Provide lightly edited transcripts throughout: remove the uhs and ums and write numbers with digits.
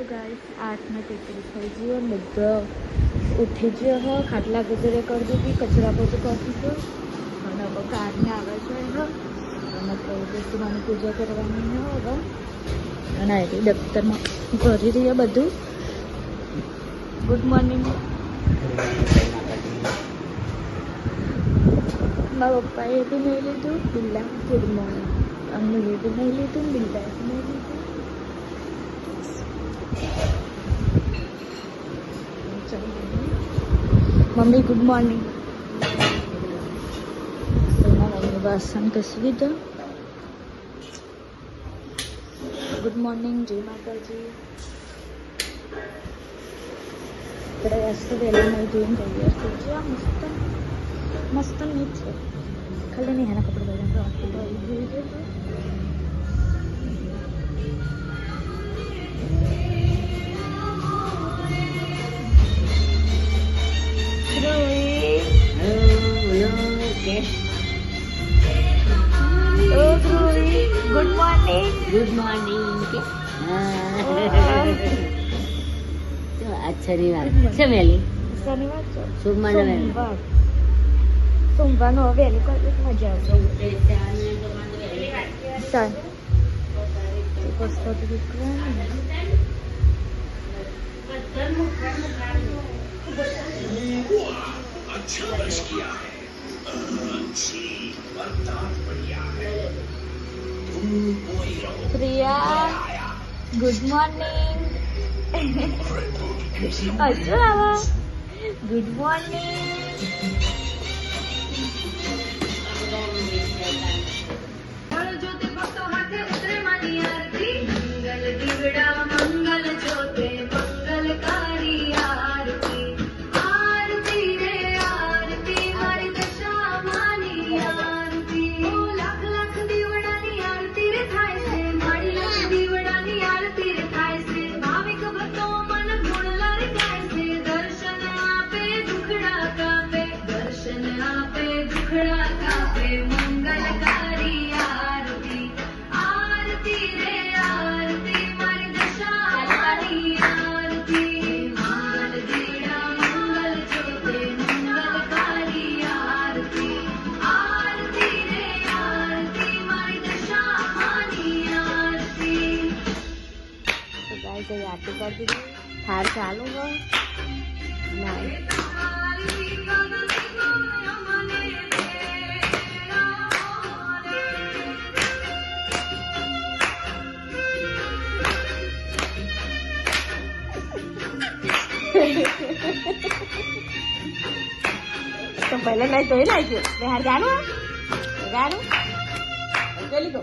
तो गाइस 8:33 થઈ ગયો બધો ઉઠી ગયો હો ખાટલા ગુજરે કરી દીધી કચરા પોતું કરી દીધું અને હવે કારને આવે છે અને પ્રભુની પૂજા કરવાની છે હવે અને એ દફતરમાં કરી રહ્યા બધું ગુડ મોર્નિંગ મારા પપ્પાએ બી નહીં લીધું બિલ્લા ગુડ મોર્નિંગ અમને બી નહીં લીધું બિલ્લા નહીં લીધું मम्मी गुड मॉर्निंग मम्मी वासन कसी दीदा गुड मॉर्निंग जय माता जी प्रयास तो वेला नहीं दोन तैयार થઈ ગયા મસ્ત મસ્ત નીચ છે ખાલી નહીં હેના કપડા બદલવા गुड मॉर्निंग के आज शनिवार चमेली शनिवार सोमवार सोमवार नो वेली कर मजा आवશે ચાલ પોસ્ટ अच्छा वर्ष किया है अच्छी बर्ताव बढ़िया है तुम कोई रहो प्रिया गुड मॉर्निंग अच्छा आवा गुड मॉर्निंग ज्योति भक्तो हाथे उतरे मानी आरती मंगल दिवड़ा मंगल ज्योति मंगलकारी आरती आरती रे आरती मारी दशा मानी आरती ओ लाख लाख दिवડાની આરતી રે થાય છે મારી લાખ દિવડાની આરતી રે થાય છે ભાવિક ભક્તો મન ગુણ લઈ જાય છે દર્શન આપે દુખડા કાપે મંગલકારી આરતી આરતી રે આરતી મારી દશા માની આરતી માલ દીડા મંગલ જ્યોતે મંગલકારી આરતી આરતી રે આરતી મારી દશા માની આરતી તો ગાઈસ ये आरती कर दी थार चालू हो नहीं तो पहले मैं तो ही लाई थी बाहर गानो चली गो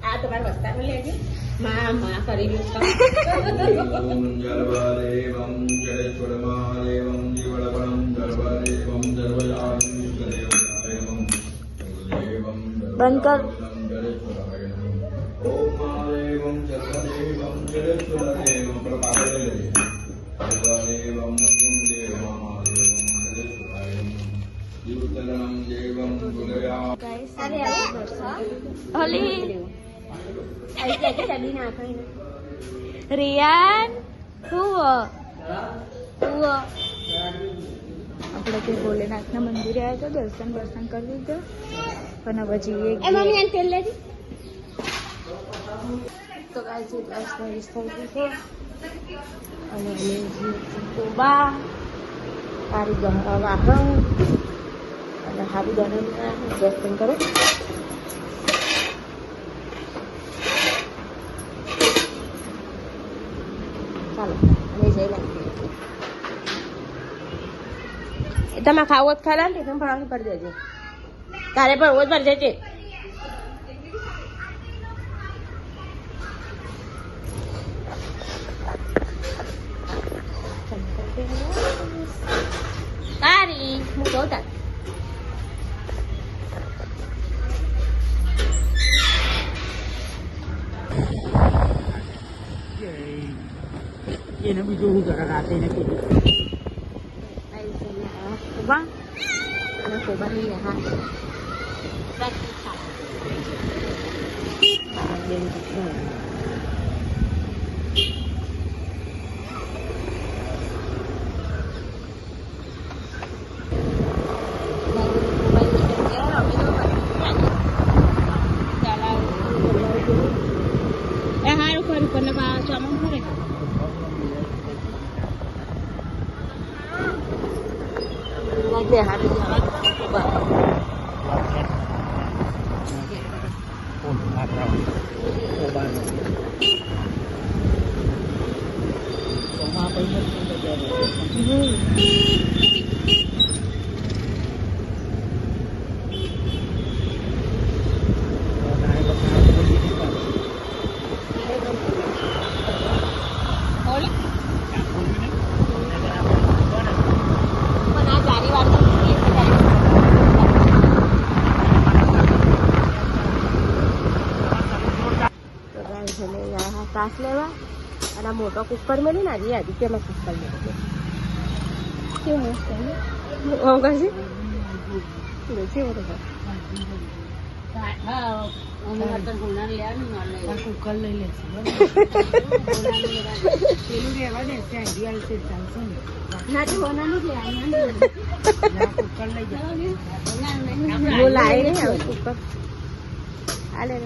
આ તમારા વસ્તાનું લેજે માં કરી ગયું ओम जलवादेवं जलेश्वरमादेवं जीवलपणं जलवादेवं जलवयादेवं બંધ કર ओम महादेवं जलदेवं जलेश्वरदेवं प्रपादेवं देवं जलेश्वरायं जीवतरणं देवं गुलया હોલી રિયાન આપણે કે ભોલેનાથના મંદિરે આવ્યા તો દર્શન કરી દીધો પણ હવે જઈએ તો કાંઈ દર્શન થઈ ગયું અને ગોબા તારી વાહન અને સાબુદાણા દર્શન કરો. ચાલો અને જઈ લાગીએ. તમે ખાવો જ ખરા ને તમે ફરાળ કરી દેજો. તારે પણ રોજ ભર જજે. તારી હું કહું તાર એને બીજું હું જરા રાતે ને કીધું Coba ada coba nih ya kan nanti hari jalan coba તાસ લેવા અને મોટો કુકર મેળવી ને આજે આદિત્યમાં કુકર મેળવી કેવું મસ્ત ઓમ કરશે કુકર લઈ લેશે પેલું રહેવા દે ત્યાં ચાલશે ને ના તો હોનાનું જ કુકર લઈ જાય બોલાય નહીં હવે કુકર હાલે રે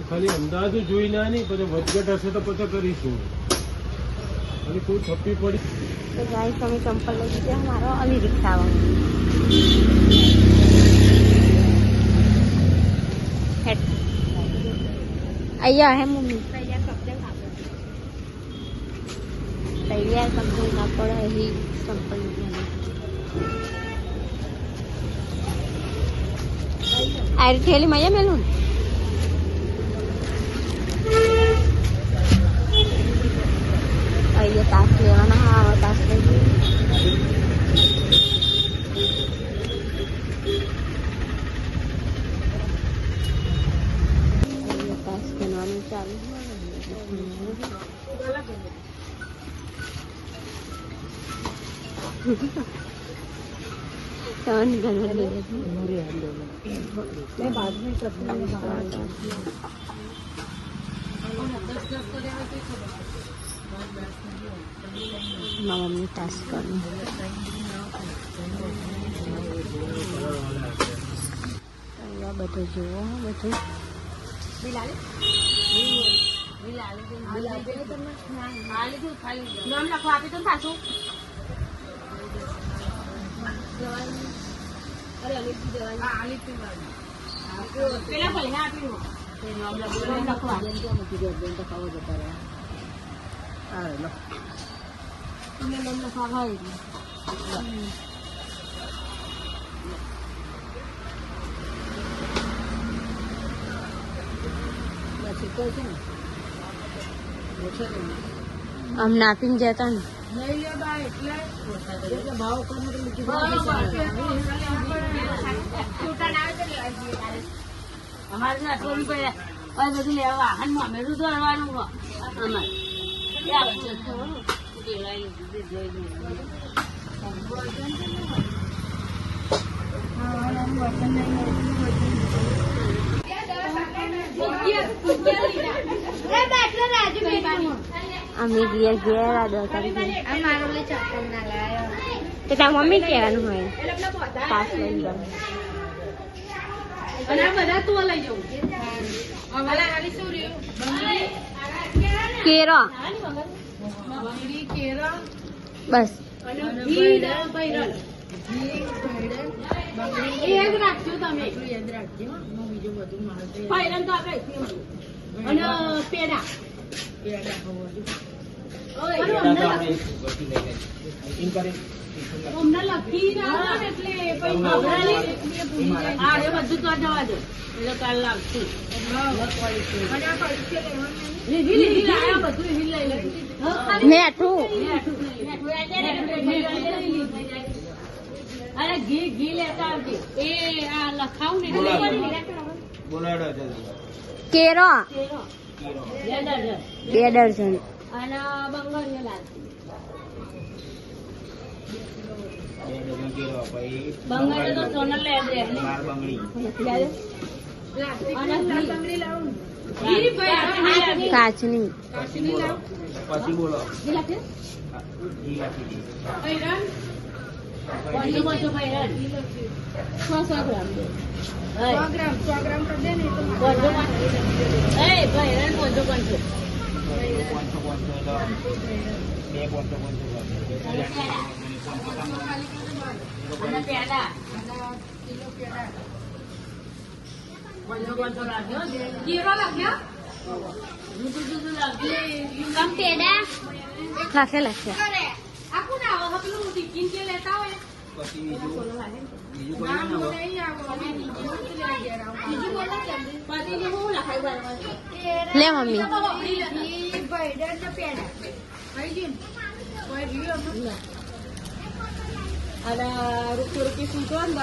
ખાલી અંદાજો જોઈ ના નહીં પછી વધઘટ હશે તો પછી કરીશું અને કોઈ થપ્પી પડી તો ગાઈસ અમે ચંપલ લઈ લીધે મારો અલી રિક્ષા અહીંયા હે મમ્મી તૈયાર કંપની ના પડે એવી ચંપલ લીધી આ થેલી માં મેલું અહીંયા તાસ લેવાના આવા તાસ લઈ ગયું તાસ ખેલવાનું ચાલુ ત્રણ ઘણા મમ્મી તાસ કરું અહીંયા બધું જુઓ બધું નામ લખવા આપી તો થાશું પેલા ભાઈને આપ્યું આમ નાપીને જતા ને નહીં લે બા એટલે ભાવ કરીને અમારે આટલું રૂપિયા બધું લેવા વાહનમાં અમે તો દોડવાનું અમારે અમે ગયા ઘેર આ દોતા તો તાર મમ્મી કહેવાનું હોય પાસ લઈ જવાનું કેરો બસ યાદ રાખજો તમે યાદ રાખજો બીજું બધું મારે અને પેડા અમને લખી ના એટલે બધું તો જવા દે એટલે કાલ લાગશે બધું લઈ મેઠું અરે ઘી લેતા આવજે એ આ લખાવ ને કેરો 2 દર્જન અને બંગર લાલ બંગર તો સોનલ લે દે અને બંગડી લાવું ઘી ભાઈ કાચની પછી બોલો ભૈરન 100 ભૈરન 100 ગ્રામ દે 100 ગ્રામ કર દે ને તો ભૈરન 500 અને પેડા કિલો પેડા 500 રાખ્યો જીરો રાખ્યો દૂધ લાગે કમ પેડા લાખે લાખે આપું ના આવો પેલું ટિકિન કે લેતા હોય પછી બીજું કોઈ ના બીજું બોલો જલ્દી પછી હું લખાઈ બરાબર લે મમ્મી ભૈરન ને પેડા આવી ગયું કોઈ રહ્યો અને રૂપિયા સૂચો ને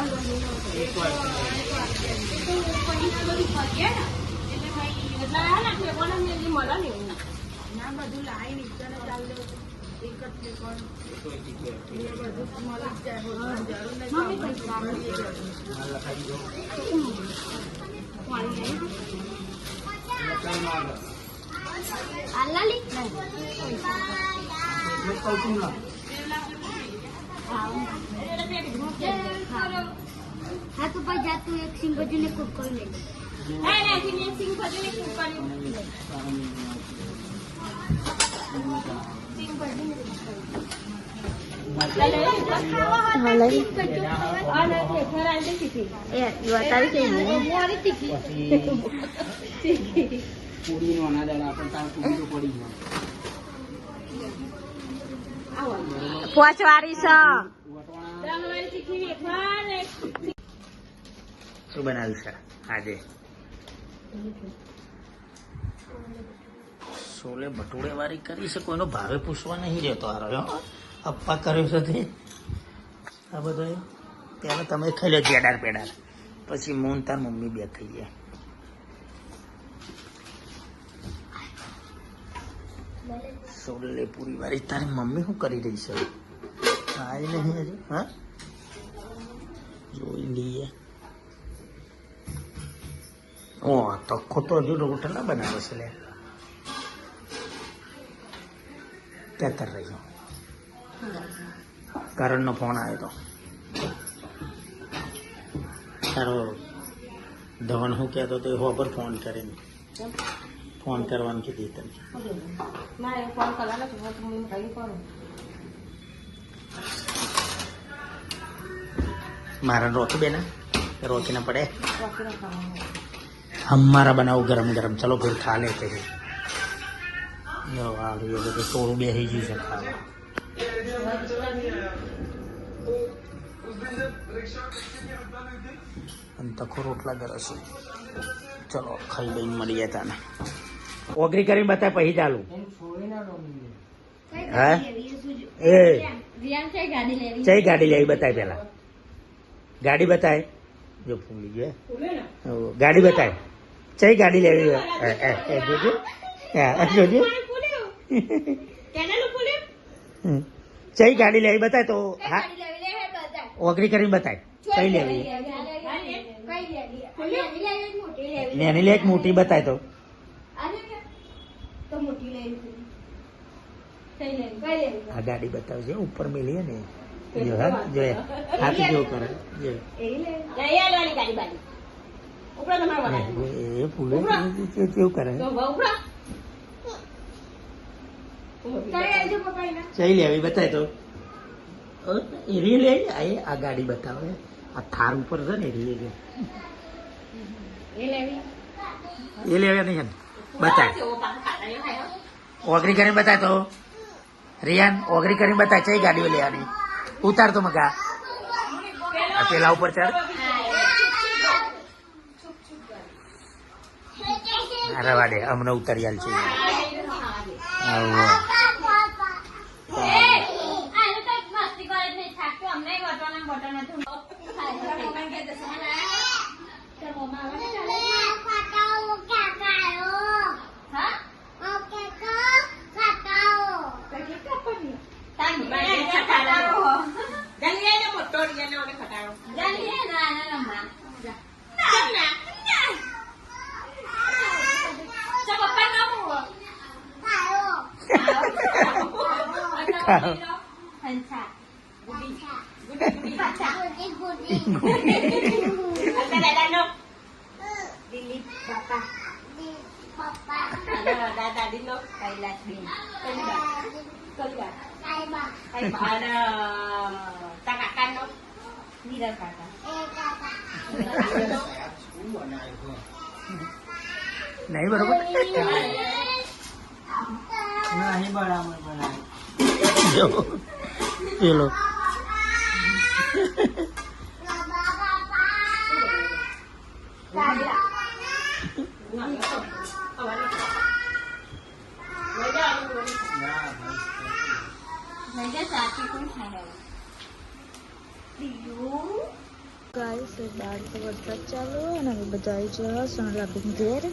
હા તો પછી જાતું એક સિંગ ભજન ને કુક કરી લે સિંગ ભજન કુક કરી હા લઈ એ બતાવી કે પૂરીનો અનાજ આપણે તાર પૂરી તો પડી ગયો 5 વાળી છે શું બનાવ્યું છે આજે છોલે ભટુડે વાળી કરી છે કોઈનો ભાવે પૂછવા નહીં રહેતો આ રહ્યો અપ્પા કર્યો છે તે આ બધો ત્યારે તમે ખાઈ લો જેડાર પેડાર પછી મૂન તાર મમ્મી બે ખાઈ જાય છોલે પૂરી વાળી તારી મમ્મી શું કરી રહી છે આજ નહીં હજુ હા જોઈ લઈએ ઓ તો ખોટો હજુ રોટલા ના બનાવે છે લે क्या कर रही हो करण નો ફોન આવ્યો તો તારો ધવન હું કહેતો તો હો પર ફોન કરીને ફોન કરવાનું કીધી તને મારા રોકી બેના રોકીને પડે हमारा बनाओ गरम गरम चलो फिर खा लेते हैं जो आ रही है तो टोरू बेही जी से खावा तखो रोटला गरस चलो खाई बही मળી ગયા તાને ઓગરી કરીને બતાય પછી ચાલુ હા એ રિયાન છે ગાડી લેવી ચઈ ગાડી લેવી બતાય પેલા ગાડી બતાય જો ફૂલી ગયો ગાડી બતાય ચઈ ગાડી લેવી જોજો જોજો ચઈ ગાડી લેવી બતાય તો હા ઓગરી કરીને બતાય કઈ લેવી એની લે એક મોટી બતાય તો આ ગાડી બતાવજે ઉપર મેલી ને જો હા જો હાથ જેવું કરે જો એ ફૂલે કેવું કરે ચઈ લેવી બતાય તો એરી લે આ ગાડી બતાવે આ થાર ઉપર છે ને એરી લે એ લેવે નહીં બતાય ઓગરી કરીને બતાય તો રિયાન ઓગરી કરીને બતાય ચઈ ગાડીઓ લેવાની ઉતાર તો મગા પેલા ઉપર ચડ રવા દે હમણાં ઉતારી આલ છે નહીં બરોબર નહીં બરાબર બનાવે જો પેલો ગાઈસ બહાર તો વરસાદ ચાલુ અને હવે બધા જવા સોનલાબેન ઘેર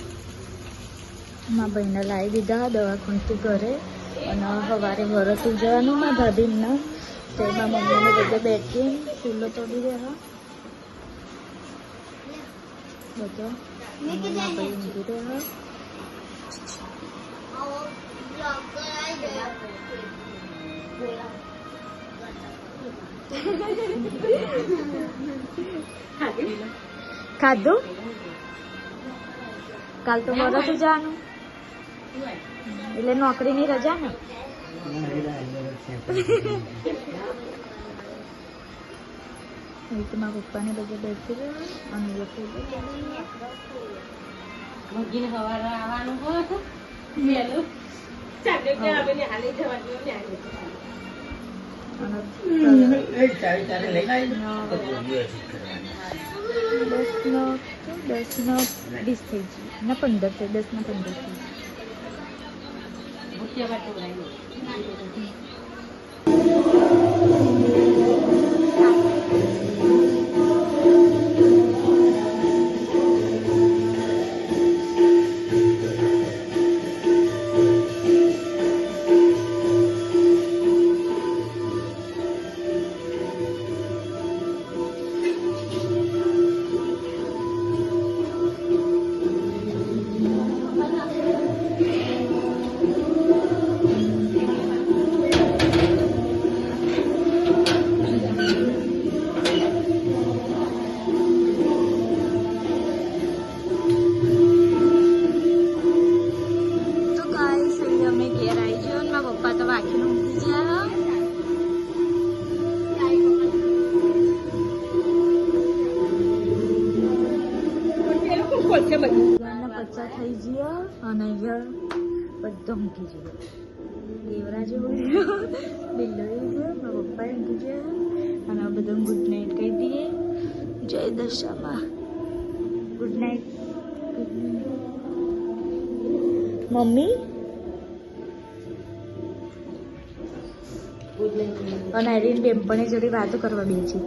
મારા ભાઈને લાવી દીધા દવાખાનથી ઘરે અને સવારે વરસી જવાનું મારા ભાભીને તો એમાં મમ્મીને બધે બેઠી ફૂલો તોડી દેવા બધા મારા ભાઈ ઊંઘી રહ્યા ખાધું કાલ તો વરસ જવાનું એટલે નોકરીની રજા ને મારા પપ્પાને બધે બેસી રહ્યા અને મગીને સવારે આવવાનું હોય તો વહેલું ચાલે કે આપણે હાલી જવાનું દસ નો 20 થઈ ગયું ના 15 છે 10 ના 15 છે ભૂતિયા બાટો લાવી અને અહીંયા બધો મૂકી ગયો. દેવરાજ ઊંઘી ગયો, બિલ્લો ઊંઘી ગયો, મારા પપ્પા ઊંઘી ગયા અને બધા ગુડ નાઇટ કહી દઈએ. જય દશામાં ગુડ નાઇટ. મમ્મી અને આઈરીન બેનપણી જોડે વાતો કરવા બેસી.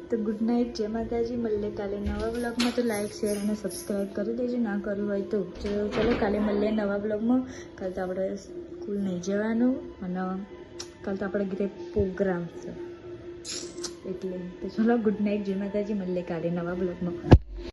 તો ગુડ નાઇટ, જય માતાજી. મળીએ કાલે નવા બ્લોગમાં. તો લાઈક શેર અને સબસ્ક્રાઈબ કરી દેજો, ના કર્યું હોય તો. ચલો કાલે મળીએ નવા બ્લોગમાં. કાલે તો આપણે સ્કૂલ નહીં જવાનું અને કાલે તો આપણે ઘરે પ્રોગ્રામ છે એટલે. તો ચલો ગુડ નાઇટ, જય માતાજી. મળીએ કાલે નવા બ્લોગમાં.